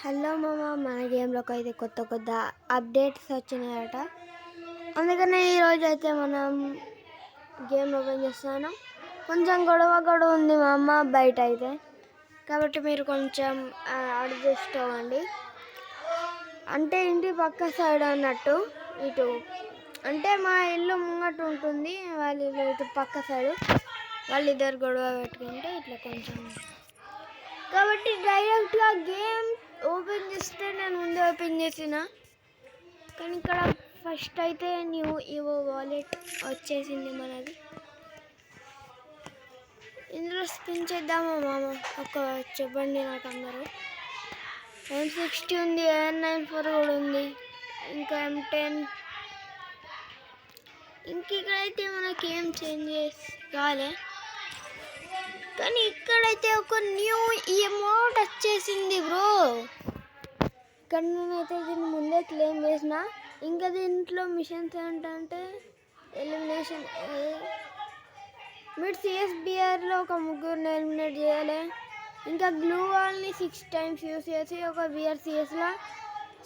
Hello మామ, మన గేమ్లోకి అయితే కొత్త అప్డేట్స్ వచ్చినాయట. అందుకనే ఈరోజు అయితే మనం గేమ్ ఓపెన్ చేస్తున్నాను. కొంచెం గొడవ ఉంది మా అమ్మ బయట అయితే, కాబట్టి మీరు కొంచెం అడ్జస్ట్ అవ్వండి. అంటే ఇంటి పక్క సైడ్ అన్నట్టు, ఇటు అంటే మా ఇల్లు ముంగట ఉంటుంది, వాళ్ళ ఇల్లు ఇటు పక్క సైడు. వాళ్ళిద్దరు గొడవ పెట్టుకుంటే ఇట్లా కొంచెం, కాబట్టి డైరెక్ట్గా గేమ్ ఓపెన్ చేస్తే నేను ముందే ఓపెన్ చేసిన, కానీ ఇక్కడ ఫస్ట్ అయితే న్యూ ఈవో వాలెట్ వచ్చేసింది మనది. ఇందులో స్పిన్ చేద్దామా మామ? ఒక చెప్పండి నాకు అందరూ. M60 ఉంది, AR94 కూడా ఉంది, ఇంకా M10. ఇంక ఇక్కడైతే మనకి ఏం చేంజెస్ కాలే, కానీ ఇక్కడైతే ఒక న్యూ అమౌంట్ వచ్చేసింది బ్రో. ఇక్కడ నేనైతే దీన్ని ముందే క్లెయిమ్ చేసిన. ఇంకా దీంట్లో మిషన్స్ ఏంటంటే ఎలిమినేషన్, మీరు CSBRలో ఒక ముగ్గురిని ఎలిమినేట్ చేయాలి. ఇంకా గ్లూ వాల్ని 6 times యూస్ చేసి ఒక BR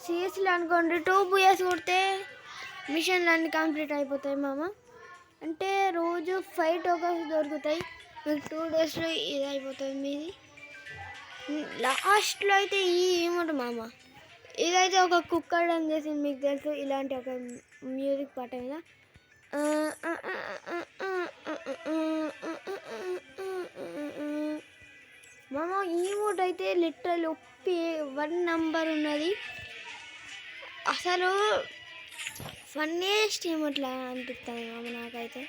CSలో అనుకోండి 2 BS కొడితే మిషన్లు అన్నీ కంప్లీట్ అయిపోతాయి మామ. అంటే రోజు 5 tokens దొరుకుతాయి మీకు. 2 daysలో ఇది అయిపోతుంది మీది. లాస్ట్లో అయితే ఈ ఏమంట మామ, ఇదైతే ఒక కుక్కర్ అని చేసింది మీకు తెలుసు. ఇలాంటి ఒక మ్యూజిక్ పాట మీద మామ, ఈ మోడ్ అయితే లిటరల్ 1 number ఉన్నది. అసలు ఫన్నీయెస్ట్ ఏమట్లా అనిపిస్తుంది మామ నాకైతే.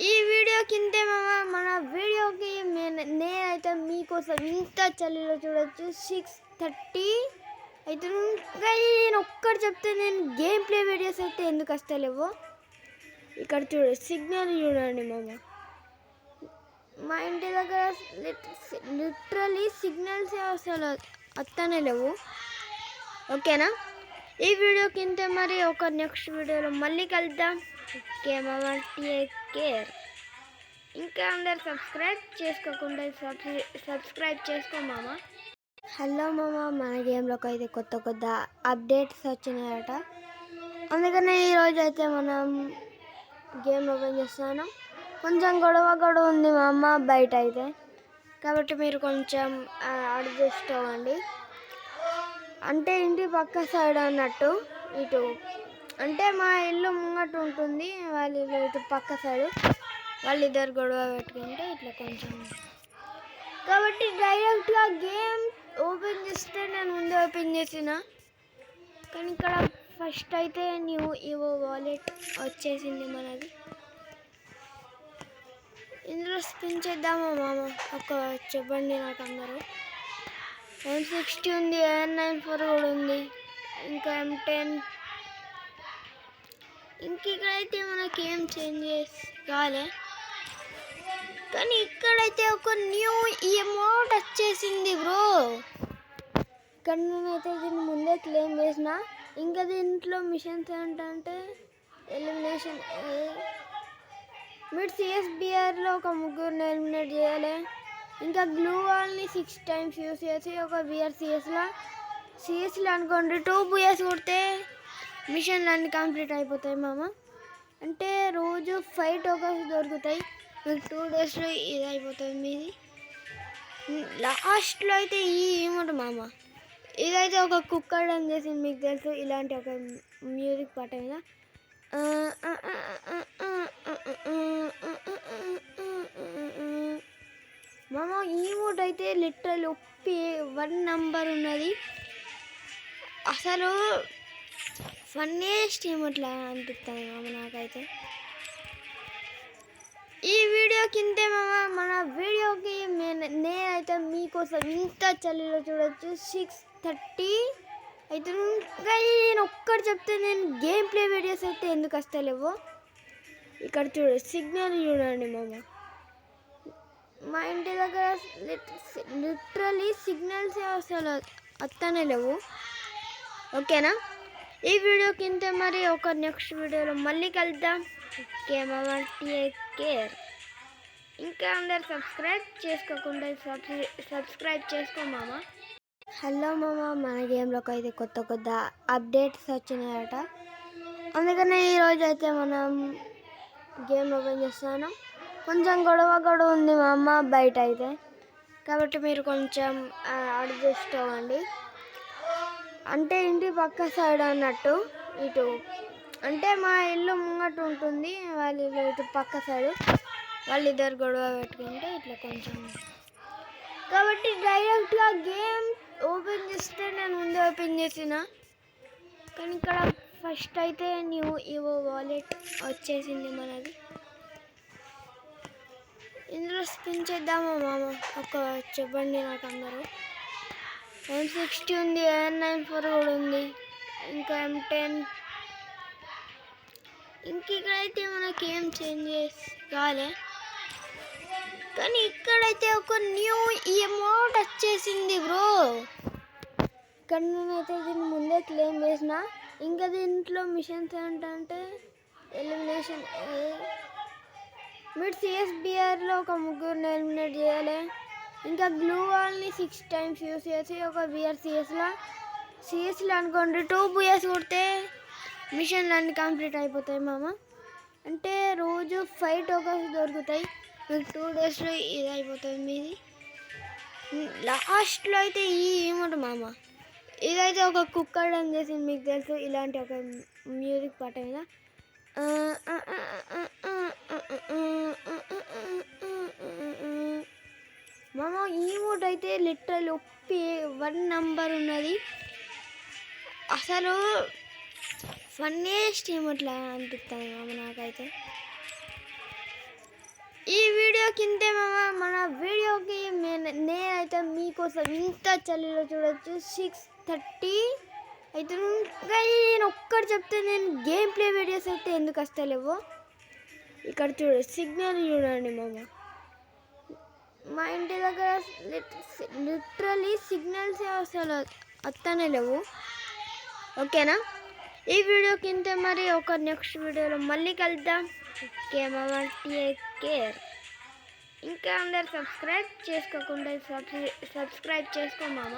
ఈ వీడియో కిందే మామ, మన వీడియోకి నేనైతే మీకోసం ఇంత చలిలో చూడొచ్చు 6:30 అయితే. నేను ఒక్కటి చెప్తే, నేను గేమ్ ప్లే వీడియోస్ అయితే ఎందుకు వస్తలేవో ఇక్కడ సిగ్నల్ చూడండి మామ. మా ఇంటి దగ్గర లిటరలీ సిగ్నల్స్ అసలు వస్తూనే లేవు. ఓకేనా? ఈ వీడియో కింద మరి ఒక నెక్స్ట్ వీడియోలో మళ్ళీ కలుద్దాం. ఓకే మామ, టేక్ కేర్. ఇంకా అందరు సబ్స్క్రైబ్ చేసుకోకుండా సబ్స్క్రైబ్ చేసుకో మామ. హలో మామ, మన గేమ్లోకి అయితే కొత్త అప్డేట్స్ వచ్చినాయట. అందుకనే ఈరోజు అయితే మనం గేమ్ ఓపెన్ చేస్తున్నాను. కొంచెం గొడవ ఉంది మా అమ్మ బయట అయితే, కాబట్టి మీరు కొంచెం అడ్జస్ట్ అవ్వండి. అంటే ఇంటి పక్క సైడ్ అన్నట్టు, ఇటు అంటే మా ఇల్లు ముంగట ఉంటుంది, వాళ్ళ ఇల్లు ఇటు పక్క సైడు. వాళ్ళిద్దరు గొడవ పెట్టుకుంటే ఇట్లా కొంచెం, కాబట్టి డైరెక్ట్గా గేమ్ ఓపెన్ చేస్తే నేను ముందే ఓపెన్ చేసిన, కానీ ఇక్కడ ఫస్ట్ అయితే న్యూ ఈవో వాలెట్ వచ్చేసింది మనది. ఇందులో స్పిన్ చేద్దామా మామ? ఒక చెప్పండి నాకు అందరూ. M60 ఉంది, AR94 కూడా ఉంది, ఇంకా M10. ఇంక ఇక్కడైతే మనకి ఏం చేంజెస్ కాలే, కానీ ఇక్కడైతే ఒక న్యూ అమౌంట్ వచ్చేసింది బ్రో. ఇక్కడ నేనైతే దీన్ని ముందే క్లెయిమ్ చేసిన. ఇంకా దీంట్లో మిషన్స్ ఏంటంటే ఎలిమినేషన్, మీరు CSBRలో ఒక ముగ్గురిని ఎలిమినేట్ చేయాలి. ఇంకా గ్లూ వాల్ని 6 times యూస్ చేసి ఒక BR CSలో అనుకోండి 2 BS కొడితే మిషన్లు అన్నీ కంప్లీట్ అయిపోతాయి మామ. అంటే రోజు 5 tokens దొరుకుతాయి మీకు. 2 daysలో ఇది అయిపోతుంది మీది. లాస్ట్లో అయితే ఈ ఏమంట మామ, ఇదైతే ఒక కుక్కర్ అని చేసింది మీకు తెలుసు. ఇలాంటి ఒక మ్యూజిక్ పాట మీద మామ, ఈ మోడ్ అయితే లిటరల్ 1 number ఉన్నది. అసలు ఫన్నీయెస్ట్ ఏమట్లా అనిపిస్తుంది మామ నాకైతే. ఈ వీడియో కిందే మామ, మన వీడియోకి నేనైతే మీకోసం ఇంత చలిలో చూడొచ్చు 6:30 అయితే. నేను ఒక్కటి చెప్తే, నేను గేమ్ ప్లే వీడియోస్ అయితే ఎందుకు వస్తలేవో ఇక్కడ సిగ్నల్ చూడండి మామ. మా ఇంటి దగ్గర లిటరలీ సిగ్నల్స్ అసలు వస్తూనే లేవు. ఓకేనా? ఈ వీడియో కింద మరి ఒక నెక్స్ట్ వీడియోలో మళ్ళీ కలుద్దాం. ఓకే మామ, టేక్ కేర్. ఇంకా అందరు సబ్స్క్రైబ్ చేసుకోకుండా సబ్స్క్రైబ్ చేసుకో మామ. హలో మామ, మన గేమ్లోకి అయితే కొత్త అప్డేట్స్ వచ్చినాయట. అందుకనే ఈరోజు అయితే మనం గేమ్ ఓపెన్ చేస్తున్నాను. కొంచెం గొడవ ఉంది మా అమ్మ బయట అయితే, కాబట్టి మీరు కొంచెం అడ్జస్ట్ అవ్వండి. అంటే ఇంటి పక్క సైడ్ అన్నట్టు, ఇటు అంటే మా ఇల్లు ముంగట ఉంటుంది, వాళ్ళ ఇల్లు ఇటు పక్క సైడు. వాళ్ళిద్దరు గొడవ పెట్టుకుంటే ఇట్లా కొంచెం, కాబట్టి డైరెక్ట్గా గేమ్ ఓపెన్ చేస్తే నేను ముందే ఓపెన్ చేసిన. కానీ ఇక్కడ ఫస్ట్ అయితే న్యూ ఈవో వాలెట్ వచ్చేసింది మనది. ఇందులో స్పిన్ చేద్దామా మామ? ఒక చెప్పండి నాకు అందరూ. M60 ఉంది, AN94 కూడా ఉంది, ఇంకా M10. ఇంక ఇక్కడైతే మనకి ఏం చేంజెస్ కాలే, కానీ ఇక్కడైతే ఒక న్యూ ఎమౌంట్ వచ్చేసింది బ్రో. ఇక్కడ నేనైతే దీన్ని ముందే క్లెయిమ్ చేసిన. ఇంకా దీంట్లో మిషన్స్ ఏంటంటే ఎలిమినేషన్, మీరు CSBRలో ఒక ముగ్గురిని ఎలిమినేట్ చేయాలి. ఇంకా గ్లూ వాల్ని 6 times యూస్ చేసి ఒక BR సిఎస్లో అనుకోండి 2 BS కొడితే మిషన్లు అన్నీ కంప్లీట్ అయిపోతాయి మామ. అంటే రోజు 5 tokens దొరుకుతాయి మీకు. 2 daysలో ఇది అయిపోతుంది మీది. లాస్ట్లో అయితే ఈ ఏమంటారు మామ, ఇదైతే ఒక కుక్కర్ అని చేసింది, మీకు తెలుసు. ఇలాంటి ఒక మ్యూజిక్ పాట మీద మామ ఈ మోడ్ అయితే లిటరల్ 1 number ఉన్నది. అసలు ఫన్నీయెస్ట్ ఇట్లా అనిపిస్తుంది మామ నాకైతే. ఈ వీడియో కిందే మామ, మన వీడియోకి నేనైతే మీకోసం ఇంత చలిలో చూడొచ్చు 6:30 అయితే. నేను ఒక్కటి చెప్తే, నేను గేమ్ ప్లే వీడియోస్ అయితే ఎందుకు వస్తలేవో ఇక్కడ సిగ్నల్ చూడండి మామ. మా ఇంటి దగ్గర లిటరలీ సిగ్నల్స్ అసలు వస్తూనే లేవు. ఓకేనా? ఈ వీడియో కింద మరి ఒక నెక్స్ట్ వీడియోలో మళ్ళీ కలుద్దాం. ఓకే మామ, టేక్ కేర్. ఇంకా అందరు సబ్స్క్రైబ్ చేసుకోకుండా సబ్స్క్రైబ్ చేసుకో మామ.